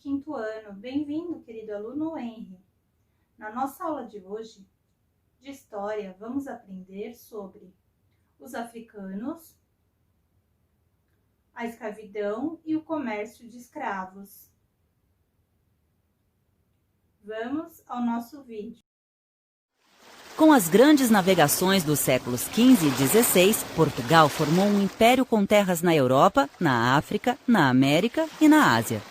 quinto ano. Bem-vindo, querido aluno Henry. Na nossa aula de hoje, de História, vamos aprender sobre os africanos, a escravidão e o comércio de escravos. Vamos ao nosso vídeo. Com as grandes navegações dos séculos XV e XVI, Portugal formou um império com terras na Europa, na África, na América e na Ásia.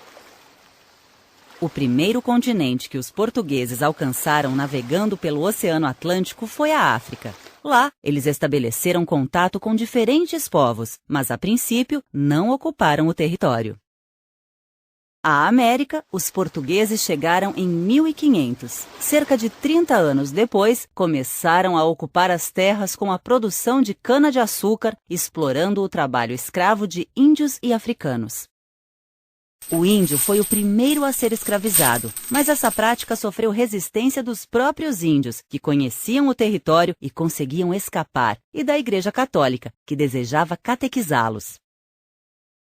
O primeiro continente que os portugueses alcançaram navegando pelo Oceano Atlântico foi a África. Lá, eles estabeleceram contato com diferentes povos, mas a princípio não ocuparam o território. À América, os portugueses chegaram em 1500. Cerca de 30 anos depois, começaram a ocupar as terras com a produção de cana-de-açúcar, explorando o trabalho escravo de índios e africanos. O índio foi o primeiro a ser escravizado, mas essa prática sofreu resistência dos próprios índios, que conheciam o território e conseguiam escapar, e da Igreja Católica, que desejava catequizá-los.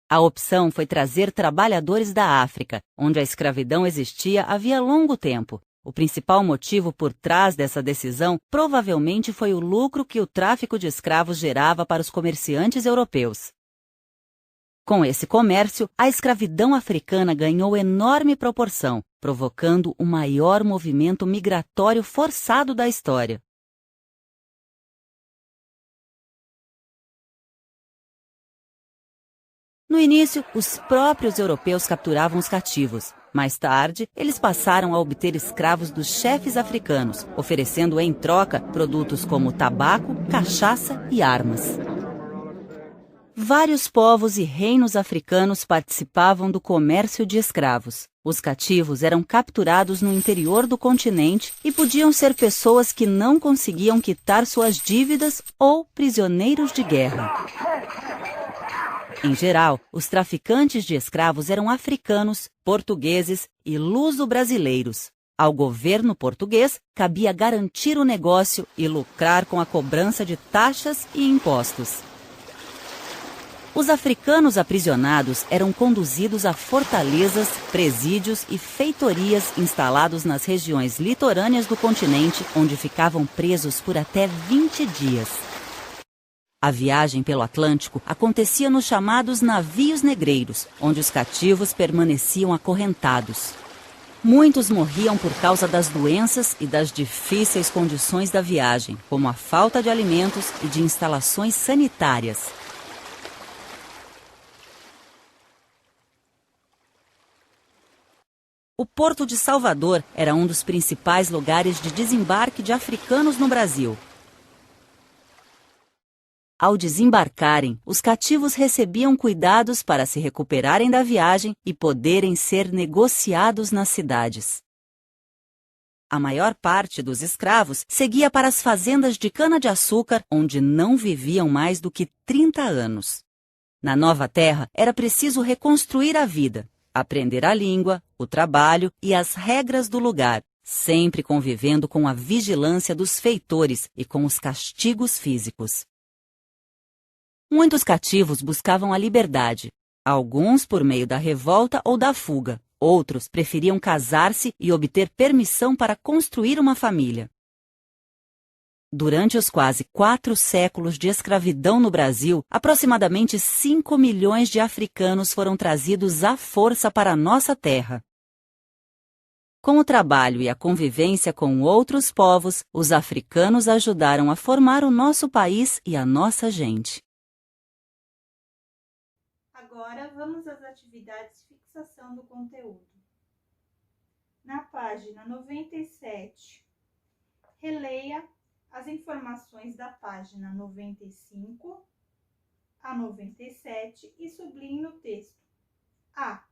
A opção foi trazer trabalhadores da África, onde a escravidão existia havia longo tempo. O principal motivo por trás dessa decisão provavelmente foi o lucro que o tráfico de escravos gerava para os comerciantes europeus. Com esse comércio, a escravidão africana ganhou enorme proporção, provocando o maior movimento migratório forçado da história. No início, os próprios europeus capturavam os cativos. Mais tarde, eles passaram a obter escravos dos chefes africanos, oferecendo em troca produtos como tabaco, cachaça e armas. Vários povos e reinos africanos participavam do comércio de escravos. Os cativos eram capturados no interior do continente e podiam ser pessoas que não conseguiam quitar suas dívidas ou prisioneiros de guerra. Em geral, os traficantes de escravos eram africanos, portugueses e luso-brasileiros. Ao governo português, cabia garantir o negócio e lucrar com a cobrança de taxas e impostos. Os africanos aprisionados eram conduzidos a fortalezas, presídios e feitorias instalados nas regiões litorâneas do continente, onde ficavam presos por até 20 dias. A viagem pelo Atlântico acontecia nos chamados navios negreiros, onde os cativos permaneciam acorrentados. Muitos morriam por causa das doenças e das difíceis condições da viagem, como a falta de alimentos e de instalações sanitárias. O Porto de Salvador era um dos principais lugares de desembarque de africanos no Brasil. Ao desembarcarem, os cativos recebiam cuidados para se recuperarem da viagem e poderem ser negociados nas cidades. A maior parte dos escravos seguia para as fazendas de cana-de-açúcar, onde não viviam mais do que 30 anos. Na nova terra, era preciso reconstruir a vida, aprender a língua, o trabalho e as regras do lugar, sempre convivendo com a vigilância dos feitores e com os castigos físicos. Muitos cativos buscavam a liberdade, alguns por meio da revolta ou da fuga, outros preferiam casar-se e obter permissão para construir uma família. Durante os quase 4 séculos de escravidão no Brasil, aproximadamente 5 milhões de africanos foram trazidos à força para a nossa terra. Com o trabalho e a convivência com outros povos, os africanos ajudaram a formar o nosso país e a nossa gente. Agora vamos às atividades de fixação do conteúdo. Na página 97, releia as informações da página 95 a 97 e sublinhe no texto. A.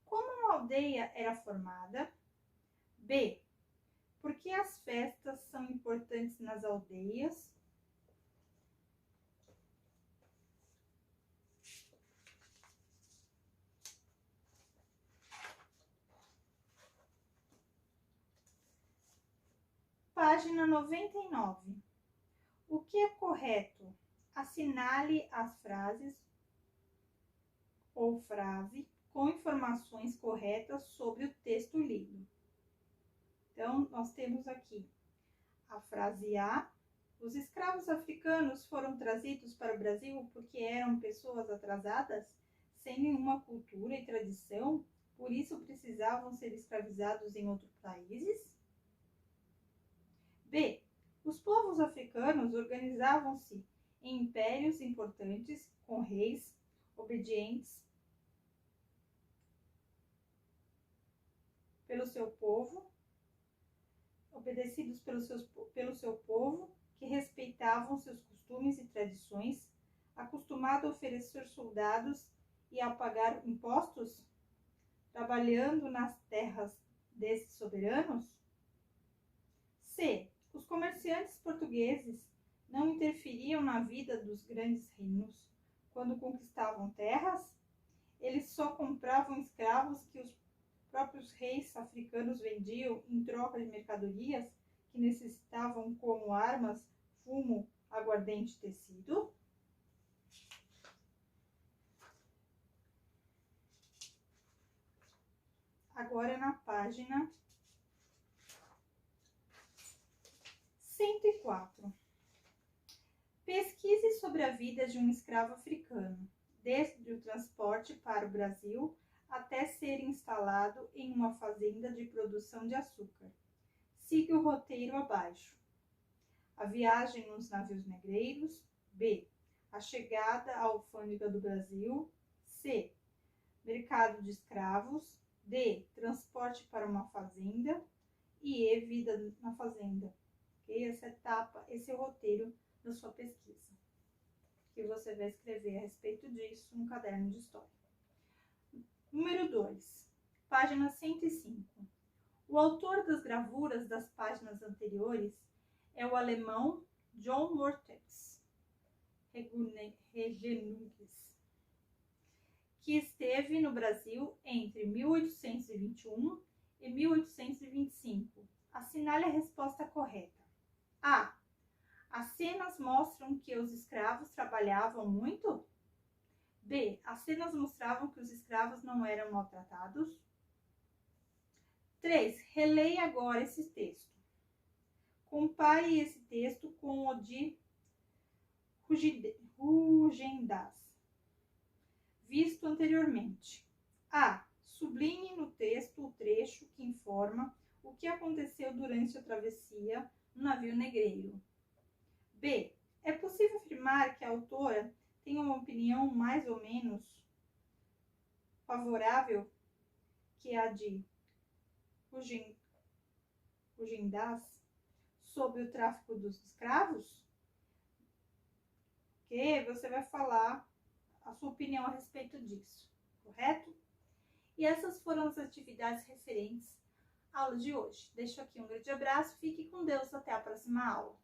Como uma aldeia era formada? B. Por que as festas são importantes nas aldeias? Página 99. O que é correto? Assinale as frases ou frase com informações corretas sobre o texto lido. Então, nós temos aqui a frase A. Os escravos africanos foram trazidos para o Brasil porque eram pessoas atrasadas, sem nenhuma cultura e tradição, por isso precisavam ser escravizados em outros países? B. Os povos africanos organizavam-se em impérios importantes, com reis obedientes pelo seu povo, obedecidos pelo seu povo, que respeitavam seus costumes e tradições, acostumado a oferecer soldados e a pagar impostos, trabalhando nas terras desses soberanos? C. Os comerciantes portugueses não interferiam na vida dos grandes reinos quando conquistavam terras? Eles só compravam escravos que os próprios reis africanos vendiam em troca de mercadorias que necessitavam, como armas, fumo, aguardente e tecido? Agora na página 104. Pesquise sobre a vida de um escravo africano, desde o transporte para o Brasil até ser instalado em uma fazenda de produção de açúcar. Siga o roteiro abaixo. A viagem nos navios negreiros. B. A chegada à alfândega do Brasil. C. Mercado de escravos. D. Transporte para uma fazenda. E E. Vida na fazenda. Okay? Essa etapa, esse é o roteiro da sua pesquisa, que você vai escrever a respeito disso no caderno de história. Número 2, página 105. O autor das gravuras das páginas anteriores é o alemão John Mortex Regenuges, que esteve no Brasil entre 1821 e 1825. Assinale a resposta correta. A. As cenas mostram que os escravos trabalhavam muito? B. As cenas mostravam que os escravos não eram maltratados? 3. Releia agora esse texto. Compare esse texto com o de Rugendas, visto anteriormente. A. Sublinhe no texto o trecho que informa o que aconteceu durante a travessia no navio negreiro. B. É possível afirmar que a autora tem uma opinião mais ou menos favorável que a de Rugendas sobre o tráfico dos escravos? Ok? Você vai falar a sua opinião a respeito disso, correto? E essas foram as atividades referentes à aula de hoje. Deixo aqui um grande abraço, fique com Deus, até a próxima aula.